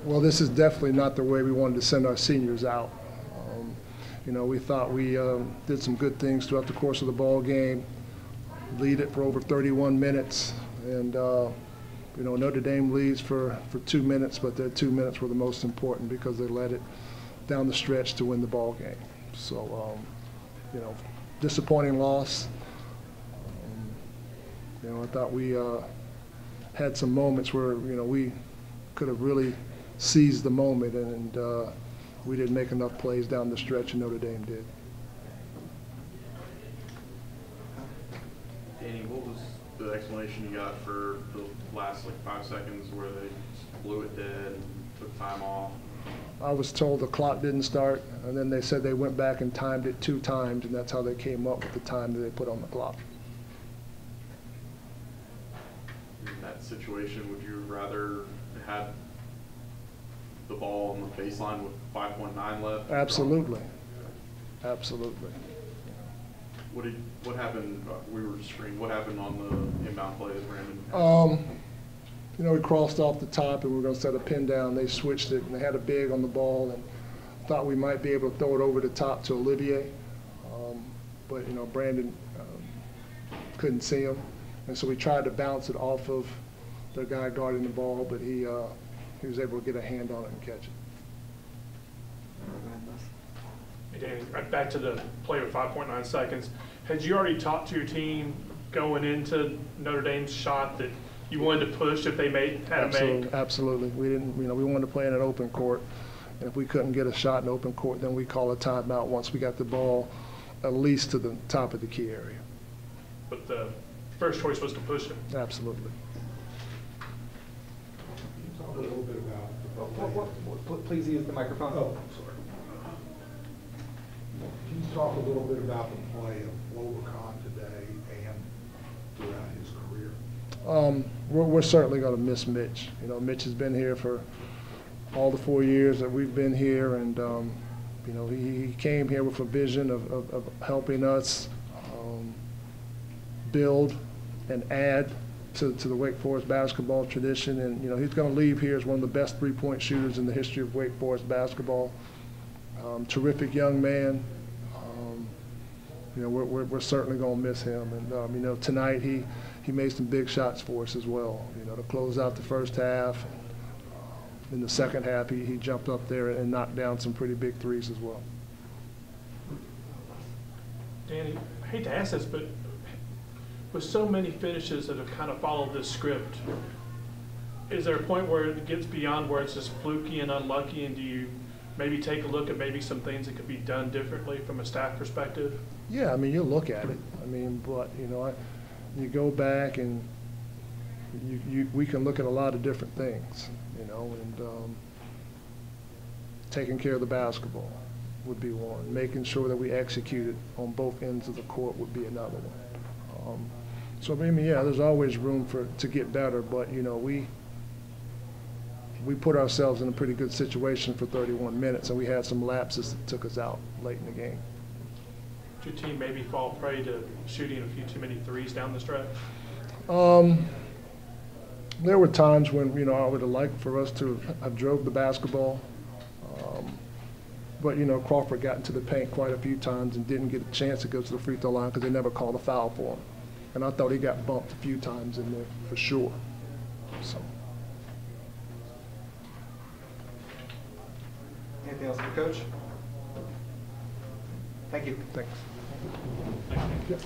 Well, this is definitely not the way we wanted to send our seniors out. We thought we did some good things throughout the course of the ball game, lead it for over 31 minutes, and Notre Dame leads for 2 minutes, but their 2 minutes were the most important because they led it down the stretch to win the ball game. So, disappointing loss. I thought we had some moments where we could have really seized the moment, and we didn't make enough plays down the stretch, and Notre Dame did. Danny, what was the explanation you got for the last 5 seconds where they blew it dead and took time off? I was told the clock didn't start, and then they said they went back and timed it 2 times, and that's how they came up with the time that they put on the clock. In that situation, would you rather had the ball on the baseline with 5.9 left? Absolutely. Absolutely. What happened? We were screened. What happened on the inbound play that Brandon? We crossed off the top and we were going to set a pin down. They switched it and they had a big on the ball and thought we might be able to throw it over the top to Olivier. But Brandon couldn't see him. And so we tried to bounce it off of the guy guarding the ball, but he was able to get a hand on it and catch it. Hey Danny, right back to the play with 5.9 seconds. Had you already talked to your team going into Notre Dame's shot that you wanted to push if they had to make? Absolutely. We didn't. We wanted to play in an open court, and if we couldn't get a shot in open court, then we call a timeout once we got the ball at least to the top of the key area. But the first choice was to push it. Absolutely. Talk a little bit about Please use the microphone. Oh, sorry. Can you talk a little bit about the play of Lovercon today and throughout his career? We're certainly going to miss Mitch. Mitch has been here for all the 4 years that we've been here, and he came here with a vision of helping us build and add to the Wake Forest basketball tradition, and he's going to leave here as one of the best three-point shooters in the history of Wake Forest basketball. Terrific young man. We're certainly going to miss him, and tonight he made some big shots for us as well. To close out the first half. In the second half, he jumped up there and knocked down some pretty big threes as well. Danny, I hate to ask this, but with so many finishes that have kind of followed this script, is there a point where it gets beyond where it's just fluky and unlucky, and do you maybe take a look at maybe some things that could be done differently from a staff perspective? Yeah, you look at it. But you go back and we can look at a lot of different things, and taking care of the basketball would be one. Making sure that we execute it on both ends of the court would be another one. Yeah, there's always room to get better, but we put ourselves in a pretty good situation for 31 minutes, and we had some lapses that took us out late in the game. Did your team maybe fall prey to shooting a few too many threes down the stretch? There were times when I would have liked for us to have drove the basketball, but Crawford got into the paint quite a few times and didn't get a chance to go to the free throw line because they never called a foul for him. And I thought he got bumped a few times in there for sure. So. Anything else for Coach? Thank you. Thanks. Thank you. Yeah.